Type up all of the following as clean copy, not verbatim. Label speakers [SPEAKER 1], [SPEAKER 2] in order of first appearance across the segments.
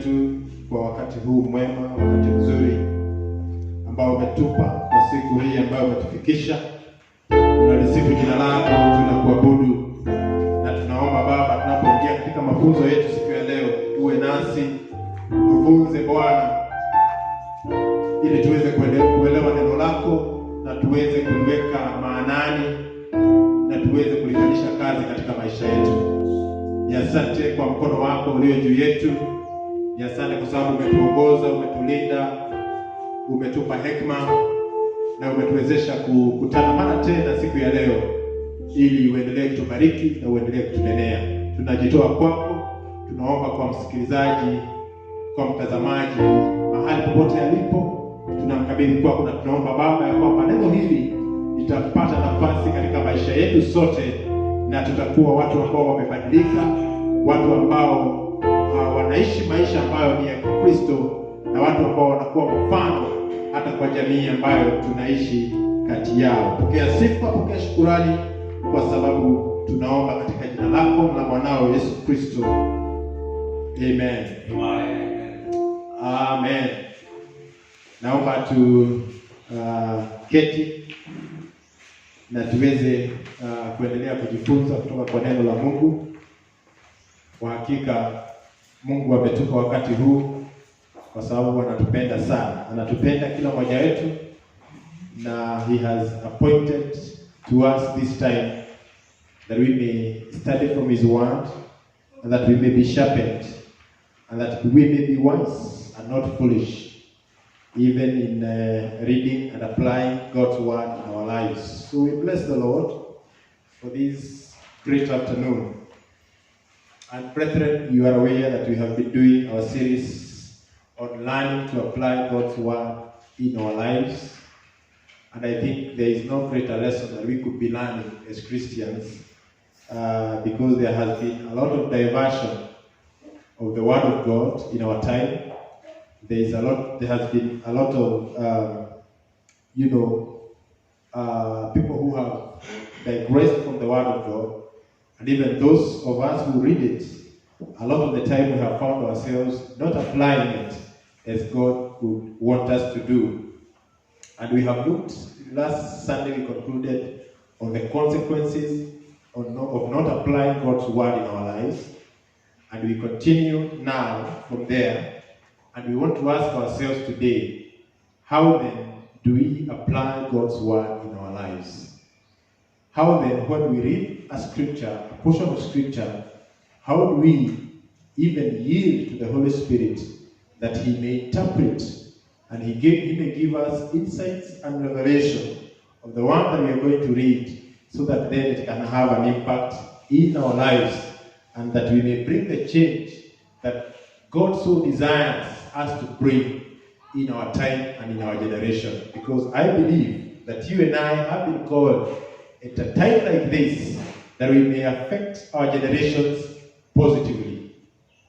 [SPEAKER 1] wetu kwa wakati huu mwema, wakati mzuri ambao umetupa kwa siku hii ambayo umetufikisha. Tunalisifu jina lako, tunakuabudu na tunaomba Baba, tunapoingia katika mafunzo yetu siku ya leo, uwe nasi, tufunze Bwana, ili tuweze kuelewa neno lako na tuweze kuliweka maanani na tuweze kulifanyisha kazi katika maisha yetu. Ni asante kwa mkono wako ulio juu yetu. Ni asante kwa sababu umetuongoza, umetulinda, umetupa hekima na umetuwezesha kukutana mara tena siku ya leo, ili uendelee kutubariki na uendelee kutunenea. Tunajitoa kwako, tunaomba kwa msikilizaji, kwa mtazamaji, mahali popote alipo, tunamkabidhi kwako na tunaomba Baba ya kwamba neno hili litapata nafasi katika maisha yetu sote, na tutakuwa watu ambao wamebadilika, watu ambao wanaishi maisha ambayo ni ya Kristo, na watu ambao wanakuwa mfano hata kwa jamii ambayo tunaishi kati yao. Pokea sifa, pokea shukrani, kwa sababu tunaomba katika jina lako na mwanao Yesu Kristo. Amen. Amen. Naomba keti na tuweze kuendelea kujifunza kutoka kwa neno la Mungu. Kwa hakika Mungu ametupa wakati huu kwa sababu anatupenda sana. Anatupenda kila mmoja wetu, na he has appointed to us this time that we may study from his word, and that we may be sharpened, and that we may be wise and not foolish, even in reading and applying God's word in our lives. So we bless the Lord for this great afternoon. And brethren, you are aware that we have been doing our series on learning to apply God's word in our lives. And I think there is no greater lesson that we could be learning as Christians, because there has been a lot of diversion of the word of God in our time. There has been a lot of, people who have digressed from the word of God. And even those of us who read it, a lot of the time we have found ourselves not applying it as God would want us to do. And we have looked, last Sunday we concluded on the consequences of not applying God's word in our lives. And we continue now from there. And we want to ask ourselves today, how then do we apply God's word in our lives? How then, when we read a scripture, a portion of scripture, how do we even yield to the Holy Spirit that he may interpret and he may give us insights and revelation of the one that we are going to read, so that then it can have an impact in our lives, and that we may bring the change that God so desires us to bring in our time and in our generation. Because I believe that you and I have been called at a time like this that we may affect our generations positively.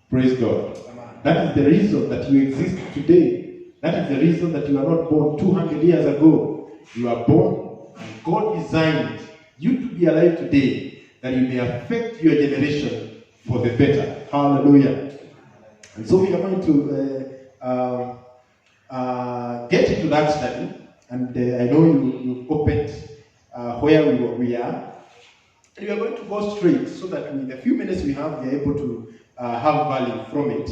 [SPEAKER 1] Praise God. Amen. That is the reason that you exist today. That is the reason that you are not born 200 years ago. You are born, and God designed you to be alive today, that you may affect your generation for the better. Hallelujah. And so we are going to get into that study. And I know you opened where we are. And we are going to go straight, so that in the few minutes we have, we are able to have value from it.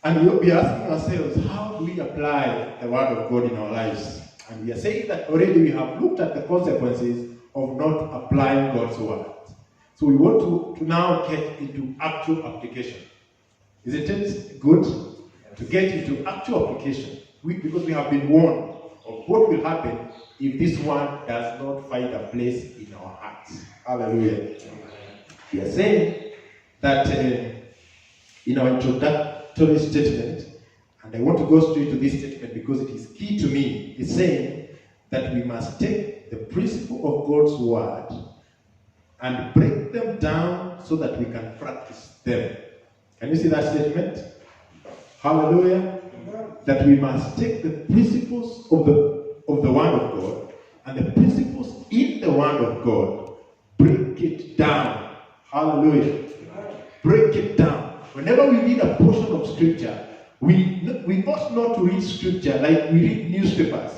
[SPEAKER 1] And we will be asking ourselves, how do we apply the word of God in our lives? And we are saying that already we have looked at the consequences of not applying God's word. So we want to now get into actual application. Isn't it good to get into actual application? Because we have been warned of what will happen if this one does not find a place in our hearts. Hallelujah. We are saying that in our introductory statement, and I want to go straight to this statement because it is key to me, it's saying that we must take the principle of God's word and break them down so that we can practice them. Can you see that statement? Hallelujah. That we must take the principles of the word of God and the principles in the word of God, break it down. Hallelujah. Break it down whenever we read a portion of scripture, we ought not to read scripture like we read newspapers,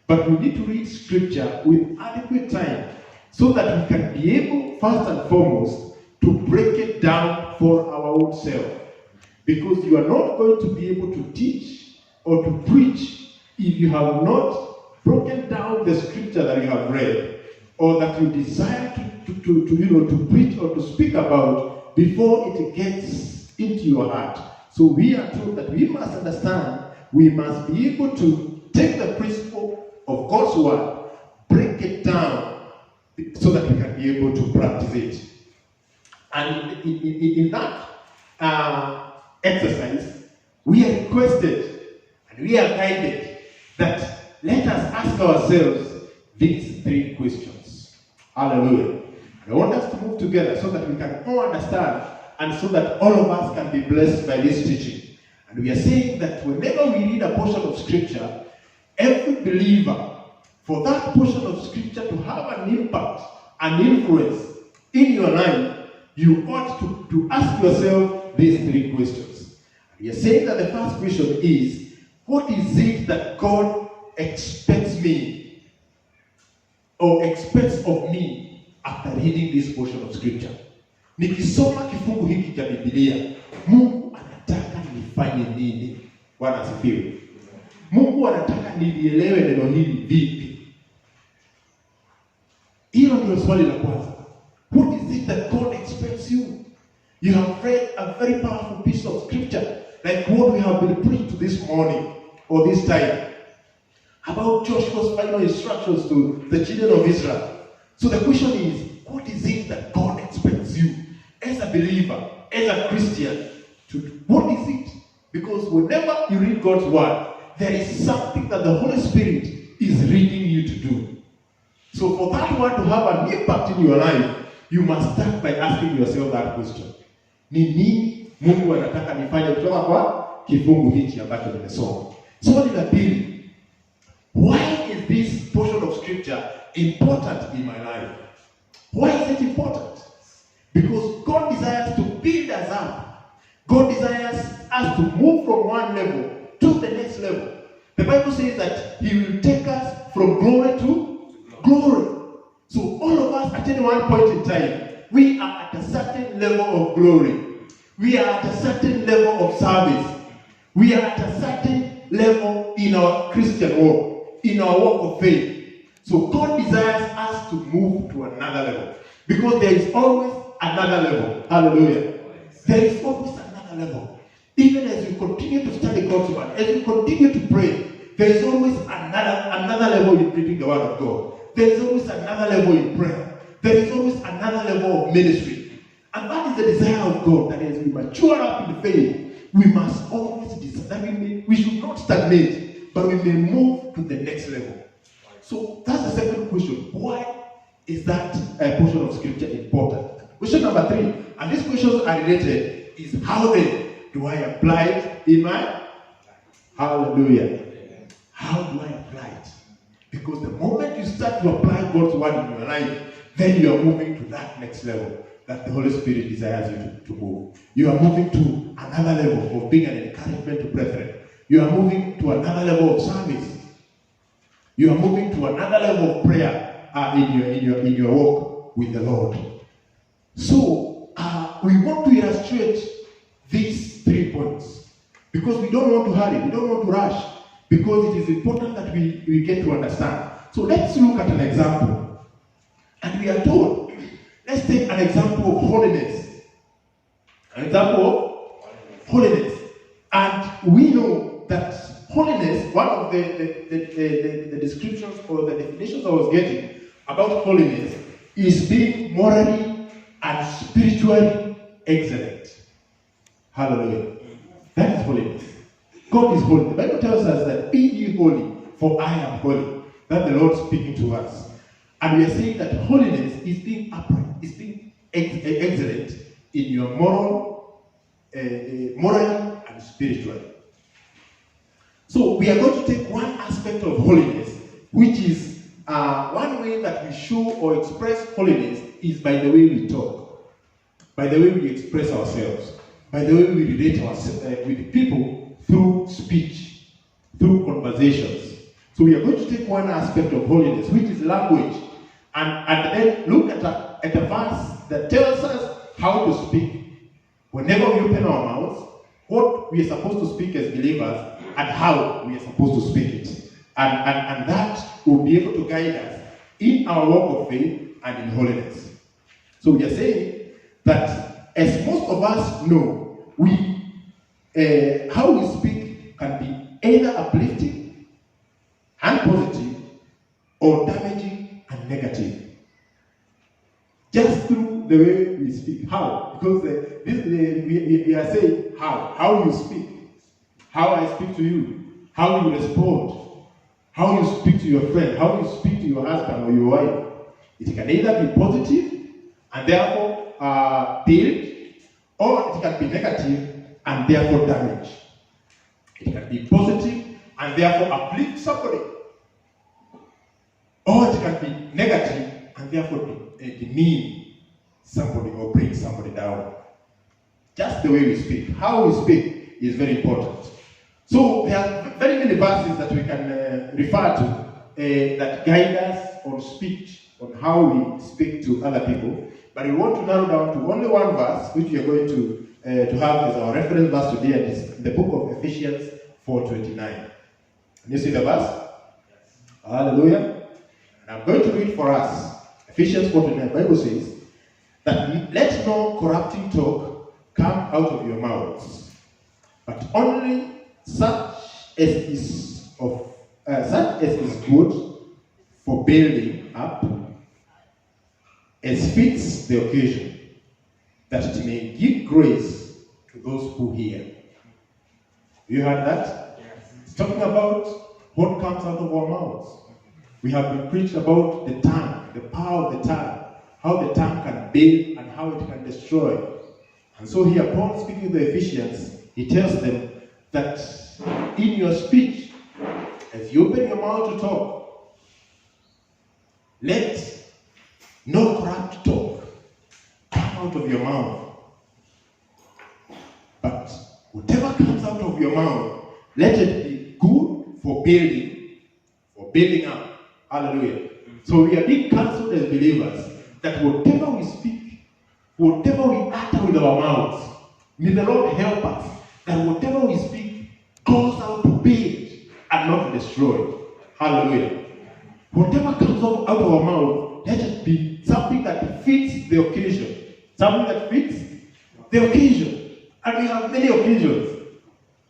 [SPEAKER 1] but we need to read scripture with adequate time so that we can be able, first and foremost, to break it down for our own self. Because you are not going to be able to teach or to preach if you have not broken down the scripture that you have read or that you desire to preach or to speak about before it gets into your heart. So we are told that we must understand, we must be able to take the principle of God's word, break it down so that we can be able to practice it. And in that exercise, we are requested and we are guided that let us ask ourselves these three questions. Hallelujah. I want us to move together so that we can all understand and so that all of us can be blessed by this teaching. And we are saying that whenever we read a portion of scripture, every believer, for that portion of scripture to have an impact, an influence in your life, you ought to ask yourself these three questions. We are saying that the first question is, what is it that God expects me or expects of me after reading this portion of scripture? Nikisoma kifungu hiki cha Biblia, Mungu anataka nifanye nini? Bwana asifiwe. Mungu anataka nilielewe neno hili vipi? Hilo ndio swali la kwanza. What is it that God expects you? You have read a very powerful piece of scripture, like what we have been preached this morning or this time, about Joshua's final instructions to the children of Israel. So the question is, what is it that God expects you as a believer, as a Christian, to do? What is it? Because whenever you read God's word, there is something that the Holy Spirit is reading you to do. So for that one to have an impact in your life, you must start by asking yourself that question. Ni nini Mungu anataka nifanye kutoka kwa kifungu hiki ambacho nimesoma? Swali la pili, why is this portion of scripture important in my life? Why is it important? Because God desires to build us up. God desires us to move from one level to the next level. The Bible says that He will take us from glory to glory. So all of us at any one point in time, we are at a certain level of glory. We are at a certain level of service. We are at a certain level in our Christian walk, in our walk of faith. So God desires us to move to another level. Because there is always another level. Hallelujah. There is always another level. Even as you continue to study God's word, as you continue to pray, there is always another level in reading the word of God. There is always another level in prayer. There is always another level of ministry. And that is the desire of God, that as we mature up in faith, we must always desire, we should not stagnate, but we may move to the next level. So that's the second question. Why is that portion of scripture important? Question number 3, and these questions are related, is how then do I apply it in my hallelujah? How do I apply it? Because the moment you start to apply God's word in your life, then you are moving to that next level that the Holy Spirit desires you to move. You are moving to another level of being an encouragement to brethren. You are moving to another level of service. You are moving to another level of prayer in your walk with the Lord. So we want to illustrate these 3 points because we don't want to hurry, we don't want to rush, because it is important that we get to understand. So let's look at an example. And we are told, let's take an example of holiness. An example of holiness. And we know that holiness, one of the descriptions or the definitions I was getting about holiness is being morally and spiritually excellent. Hallelujah. That is holiness. God is holy. The Bible tells us that be ye holy, for I am holy. That's the Lord speaking to us. And we are saying that holiness is being upright, is being excellent in your morally and spiritually. So we are going to take one aspect of holiness, which is one way that we show or express holiness is by the way we talk, by the way we express ourselves. by the way we relate with people through speech, through conversations. So we are going to take one aspect of holiness, which is language, and then look at a verse that tells us how to speak. Whenever we open our mouths, what we are supposed to speak as believers, and how we are supposed to speak it. And that will be able to guide us in our walk of faith and in holiness. So we are saying that, as most of us know, how we speak can be either uplifting and positive, or damaging and negative. Just through the way we speak. How? Because we are saying how you speak, how I speak to you, how you respond, how you speak to your friend, how you speak to your husband or your wife. It can either be positive and therefore build, or it can be negative and therefore damage. It can be positive and therefore uplift somebody, or it can be negative and therefore demean somebody or bring somebody down. Just the way we speak, how we speak is very important. So there are very many verses that we can refer to that guide us on speech, on how we speak to other people. But we want to narrow down to only one verse, which we are going to have as our reference verse today, and it's the book of Ephesians 4:29. Can you see the verse? Yes. Hallelujah. And I'm going to read for us. Ephesians 4:29. The Bible says that let no corrupting talk come out of your mouths, but only such as is good for building up, as fits the occasion, that it may give grace to those who hear. You heard that? Yes. It's talking about what comes out of our mouths. We have been preached about the tongue, the power of the tongue, how the tongue can build and how it can destroy. And so here Paul, speaking to the Ephesians, he tells them that in your speech, as you open your mouth to talk, let no corrupt talk come out of your mouth. But whatever comes out of your mouth, let it be good for building up. Hallelujah. So we are being counseled as believers that whatever we speak, whatever we utter with our mouths, may the Lord help us that whatever we speak goes out to build and not to destroy. Hallelujah. Whatever comes out of our mouth, let it be something that fits the occasion. Something that fits the occasion. And we have many occasions.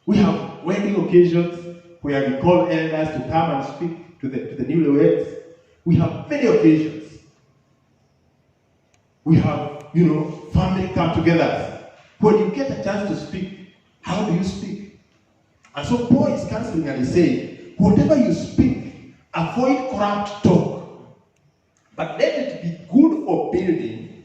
[SPEAKER 1] We have wedding occasions where we call elders to come and speak to the newlyweds. We have many occasions. We have, family come together. When you get a chance to speak, how do you speak? And so Paul is counseling and he's saying, whatever you speak, avoid corrupt talk. But let it be good for building,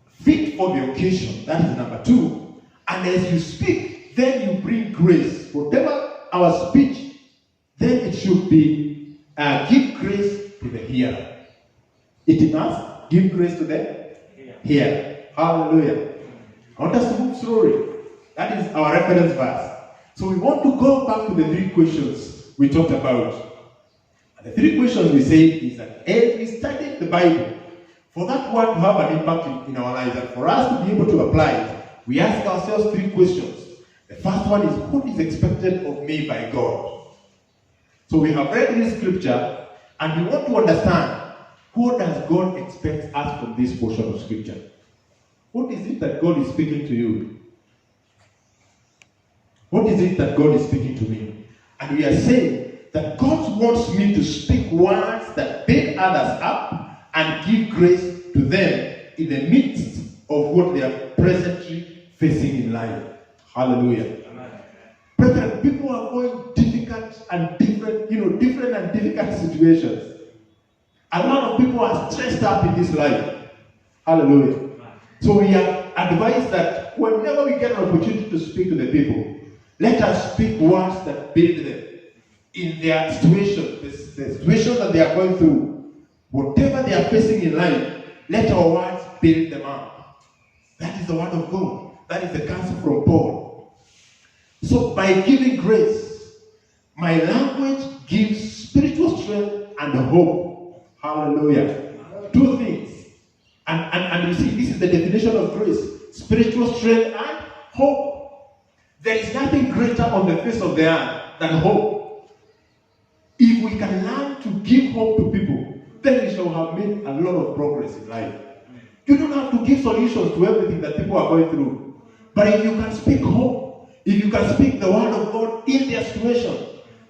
[SPEAKER 1] fit for the occasion. That is number 2. And as you speak, then you bring grace. Whatever our speech, then it should be give grace to the hearer. It must give grace to the hearer. Hallelujah. I want us to move slowly. That is our reference verse. So we want to go back to the 3 questions we talked about. And the 3 questions we say is that as we study the Bible, for that word to have an impact in our lives and for us to be able to apply it, we ask ourselves 3 questions. The first one is, what is expected of me by God? So we have read this scripture and we want to understand, what does God expect us from this portion of scripture? What is it that God is speaking to you? What is it that God is speaking to me? And we are saying that God wants me to speak words that build others up and give grace to them in the midst of what they are presently facing in life. Hallelujah. Brethren, people are going difficult and different and difficult situations. A lot of people are stressed up in this life. Hallelujah. So we are advised that whenever we get an opportunity to speak to the people, let us speak words that build them in their situation, the situation that they are going through. Whatever they are facing in life, let our words build them up. That is the word of God. That is the counsel from Paul. So by giving grace, my language gives spiritual strength and hope. Hallelujah. Two things. And you see, this is the definition of grace. Spiritual strength and hope. There is nothing greater on the face of the earth than hope. If we can learn to give hope to people, then we shall have made a lot of progress in life. You don't have to give solutions to everything that people are going through. But if you can speak hope, if you can speak the word of God in their situation,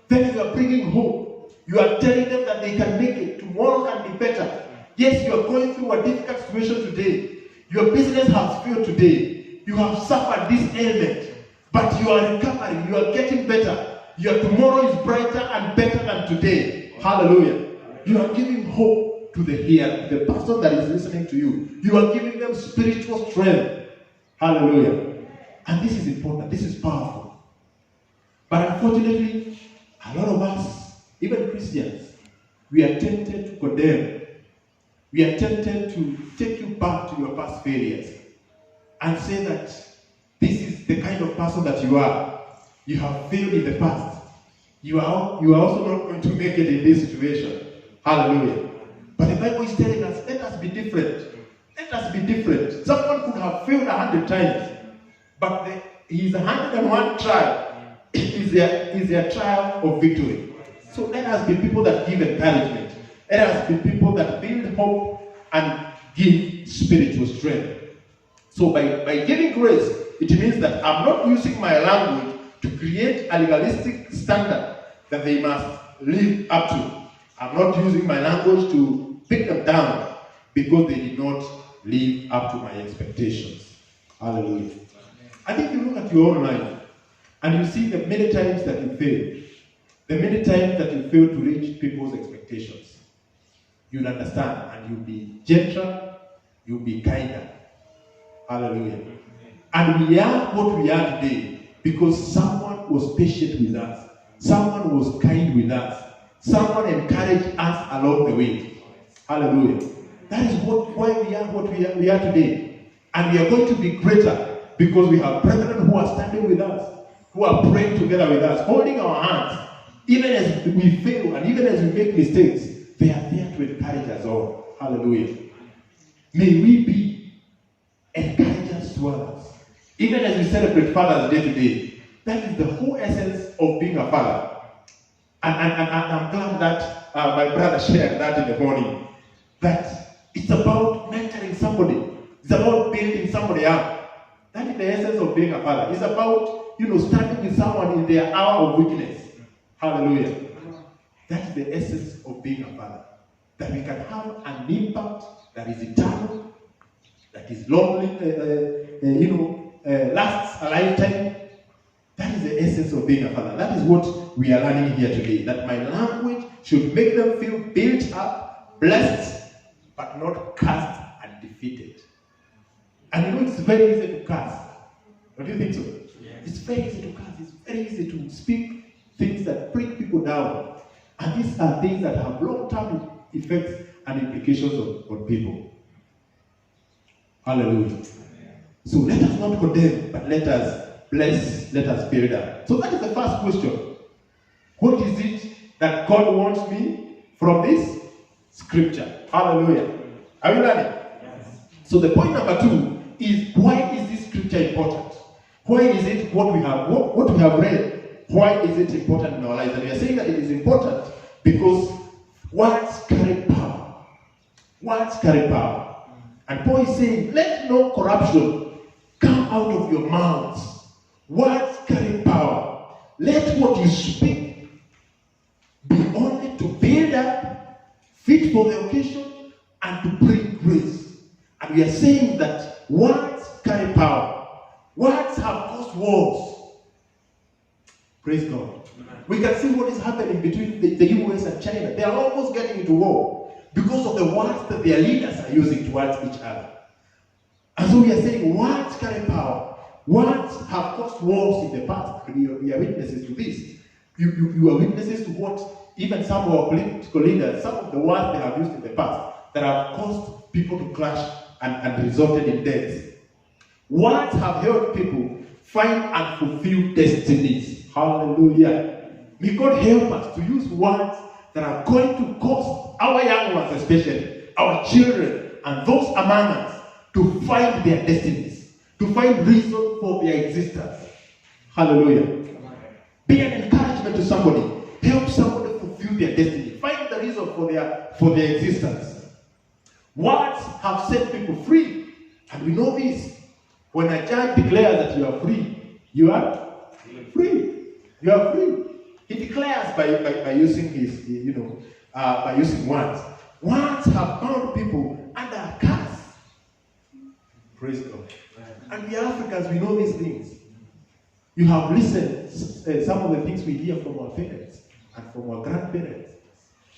[SPEAKER 1] then you are bringing hope. You are telling them that they can make it. Tomorrow can be better. Yes, you are going through a difficult situation today. Your business has failed today. You have suffered this ailment. But you are recovering. You are getting better. Your tomorrow is brighter and better than today. Hallelujah. You are giving hope to the hearer, the person that is listening to you. You are giving them spiritual strength. Hallelujah. And this is important. This is powerful. But unfortunately, a lot of us, even Christians, we are tempted to condemn. We are tempted to take you back to your past failures and say that this is the kind of person that you are. You have failed in the past. You are also not going to make it in this situation. Hallelujah. But the Bible is telling us, let us be different. Let us be different. Someone could have failed 100 times, but his 101 trial is their trial of victory. So let us be people that give encouragement. Let us be people that build hope and give spiritual strength. So by giving grace, it means that I'm not using my language to create a legalistic standard that they must live up to. I'm not using my language to pick them down because they did not live up to my expectations. Hallelujah. And if you look at your own life and you see the many times that you fail, the many times that you fail to reach people's expectations, you'll understand and you'll be gentler, you'll be kinder. Hallelujah. And we are what we are today because someone was patient with us. Someone was kind with us. Someone encouraged us along the way. Hallelujah. That is why we are what we are today. And we are going to be greater because we have brethren who are standing with us, who are praying together with us, holding our hands. Even as we fail and even as we make mistakes, they are there to encourage us all. Hallelujah. May we be encouragers to others. Even as we celebrate Father's Day today, that is the whole essence of being a father. And I'm glad that my brother shared that in the morning. That it's about mentoring somebody. It's about building somebody up. That is the essence of being a father. It's about, standing with someone in their hour of weakness. Hallelujah. That is the essence of being a father. That we can have an impact that is eternal, that is lonely, lasts a lifetime. That is the essence of being a father. That is what we are learning here today. That my language should make them feel built up, blessed, but not cursed and defeated. And it's very easy to curse. Don't you think so? Yes. It's very easy to curse. It's very easy to speak things that bring people down. And these are things that have long-term effects and implications on people. Hallelujah. So let us not condemn, but let us bless, let us build up. So that is the first question. What is it that God wants me from this scripture? Hallelujah. Are we learning? Yes. So the point number 2 is, why is this scripture important? Why is it what we have read? Why is it important in our lives? And we are saying that it is important because words carry power. Words carry power. And Paul is saying, let no corruption come out of your mouths. Words carry power. Let what you speak be only to build up, fit for the occasion, and to bring grace. And we are saying that words carry power. Words have caused wars. Praise God. We can see what is happening between the US and China. They are almost getting into war because of the words that their leaders are using towards each other. And so we are saying words carry power. Words have caused wars in the past. We are witnesses to this. You are witnesses to what even some of our political leaders, some of the words they have used in the past that have caused people to clash and resulted in deaths. Words have helped people find and fulfill destinies. Hallelujah. May God help us to use words that are going to cause our young ones, especially our children and those among us, to find their destinies, to find reason for their existence. Hallelujah. Be an encouragement to somebody. Help somebody fulfill their destiny. Find the reason for their existence. Words have set people free. And we know this. When a judge declares that you are free, you are free. You are free. He declares by using his, by using words. Words have bound people under a curse. Praise God. And we Africans, we know these things. You have listened some of the things we hear from our parents and from our grandparents,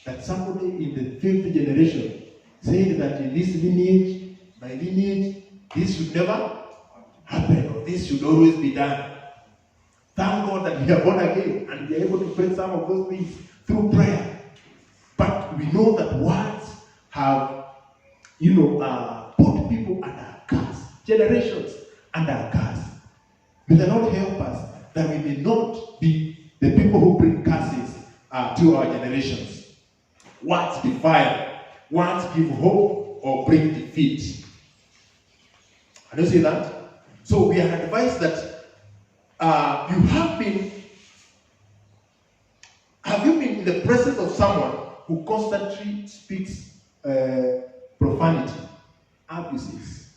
[SPEAKER 1] that somebody in the fifth generation said that in this lineage, my lineage, this should never happen, or this should always be done. Thank God that we are born again and we are able to pray some of those things through prayer. But we know that words have, put people under a curse, generations under a curse. May the Lord help us that we may not be the people who bring curses to our generations. Words defile, words give hope or bring defeat. Can you see that? So we are advised that have you been in the presence of someone who constantly speaks profanity, abuses,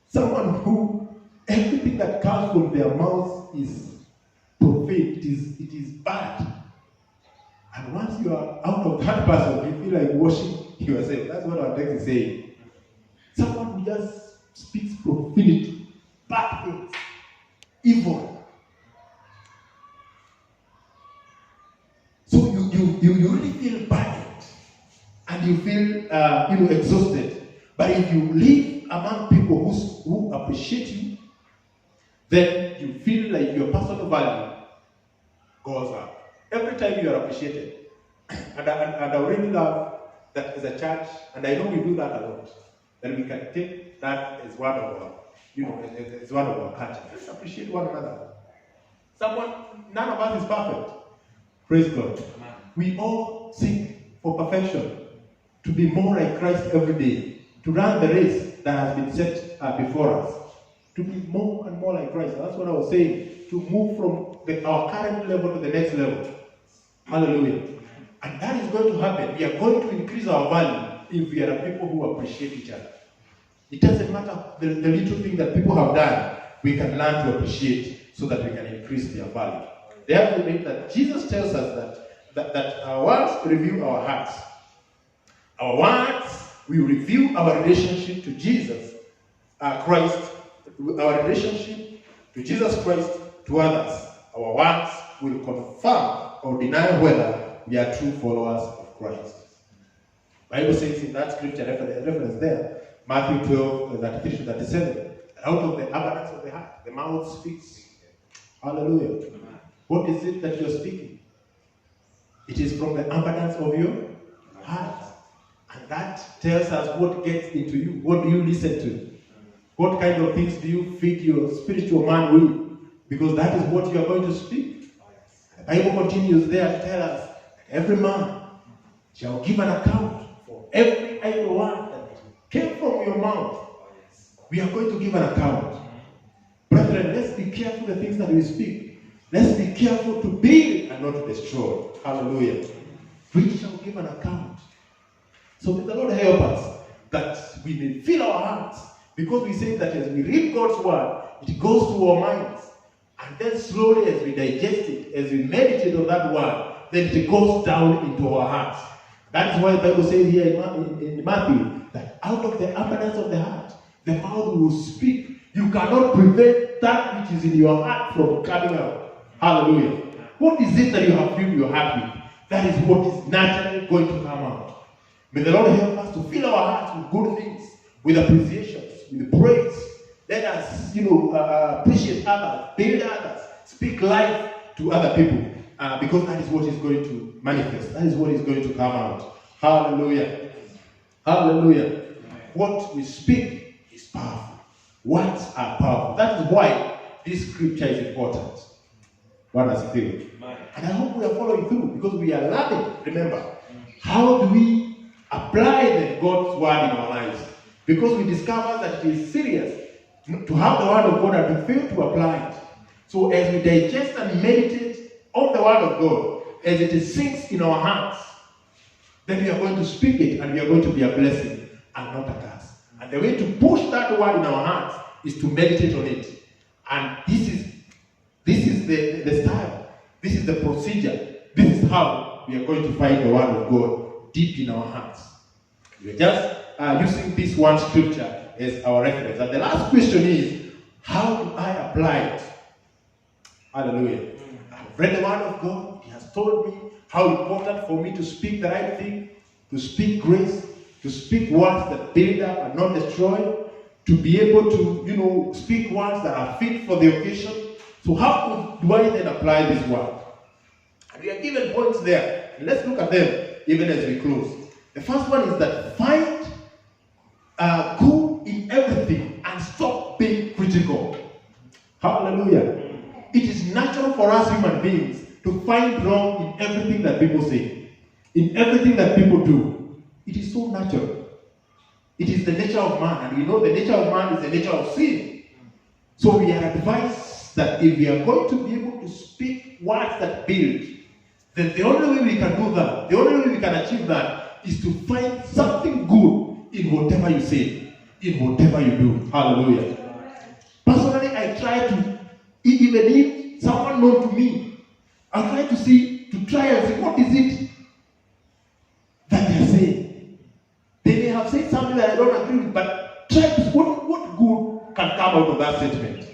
[SPEAKER 1] someone who everything that comes from their mouth is profane, it is bad. And once you are out of that person, you feel like washing yourself. That's what our text is saying. Someone who just speaks profanity, bad things, evil. So you really feel burdened and you feel exhausted. But if you live among people who appreciate you, then you feel like your personal value goes up. Every time you are appreciated. And I really love that as a church, and I know we do that a lot, that we can take that as one of our, as one of our culture. Let's appreciate one another. None of us is perfect. Praise God. We all seek for perfection, to be more like Christ every day, to run the race that has been set before us, to be more and more like Christ. That's what I was saying, to move from our current level to the next level. Hallelujah. And that is going to happen. We are going to increase our value if we are people who appreciate each other. It doesn't matter the little thing that people have done, we can learn to appreciate so that we can increase their value. Therefore, that Jesus tells us that our words reveal our hearts. Our words will reveal our relationship to Jesus Christ, our relationship to Jesus Christ to others. Our words will confirm or deny whether we are true followers of Christ. The Bible says in that scripture reference there, Matthew 12, 33 to 37, out of the abundance of the heart, the mouth speaks. Hallelujah. What is it that you're speaking? It is from the abundance of your heart. And that tells us what gets into you. What do you listen to? What kind of things do you feed your spiritual man with? Because that is what you are going to speak. The Bible continues there to tell us, every man shall give an account for every idle word that came from your mouth. We are going to give an account. Brethren, let's be careful the things that we speak. Let's be careful to build and not to destroy. Hallelujah. We shall give an account. So may the Lord help us that we may fill our hearts, because we say that as we read God's word, it goes to our minds. And then slowly as we digest it, as we meditate on that word, then it goes down into our hearts. That is why the Bible says here in Matthew that out of the abundance of the heart, the mouth will speak. You cannot prevent that which is in your heart from coming out. Hallelujah. What is it that you have filled your heart with? That is what is naturally going to come out. May the Lord help us to fill our hearts with good things, with appreciations, with praise. Let us, appreciate others, build others, speak life to other people, because that is what is going to manifest. That is what is going to come out. Hallelujah. Hallelujah. what we speak is powerful. Words are powerful. That is why this scripture is important. What does it feel? And I hope we are following through because we are learning. Remember, how do we apply the God's word in our lives? Because we discover that it is serious to have the word of God and to fail to apply it. So as we digest and meditate on the word of God, as it sinks in our hearts, then we are going to speak it and we are going to be a blessing and not a curse. And the way to push that word in our hearts is to meditate on it. And this is the style. This is the procedure. This is how we are going to find the word of God deep in our hearts. We are just using this one scripture as our reference. And the last question is, how do I apply it? Hallelujah. I've read the word of God. He has told me how important for me to speak the right thing, to speak grace, to speak words that build up and not destroy, to be able to, speak words that are fit for the occasion. So how do I then apply this word? And we are given points there. And let's look at them even as we close. The first one is that find good in everything and stop being critical. Hallelujah. It is natural for us human beings to find wrong in everything that people say, in everything that people do. It is so natural. It is the nature of man, and we know the nature of man is the nature of sin. So we are advised that if we are going to be able to speak words that build, then the only way we can do that, the only way we can achieve that, is to find something good in whatever you say, in whatever you do. Hallelujah. Personally, I try to, even if someone known to me, I try to try and see what is it that they are saying. They may have said something that I don't agree with, but try to see what good can come out of that statement.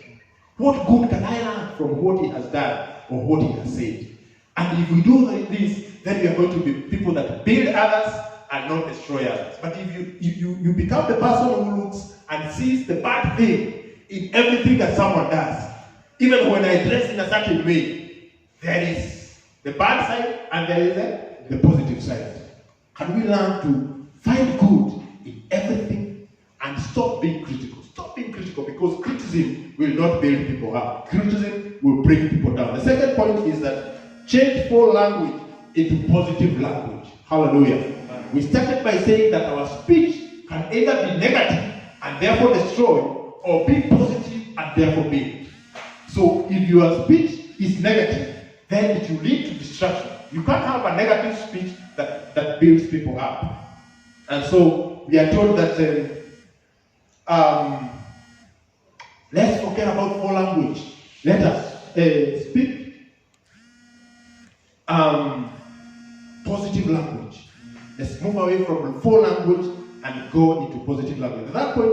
[SPEAKER 1] What good can I learn from what he has done or what he has said? And if we do this, then we are going to be people that build others and not destroy others. But if you become the person who looks and sees the bad thing in everything that someone does, even when I dress in a certain way, there is the bad side and there is the positive side. Can we learn to find good in everything and stop being critical? Stop being critical, because criticism will not build people up. Criticism will bring people down. The second point is that change poor language into positive language. Hallelujah. We started by saying that our speech can either be negative and therefore destroy, or be positive and therefore build. So if your speech is negative, then it will lead to destruction. You can't have a negative speech that builds people up. And so we are told that let's forget about poor language. Let us speak positive language. Let's move away from poor language and go into positive language. At that point,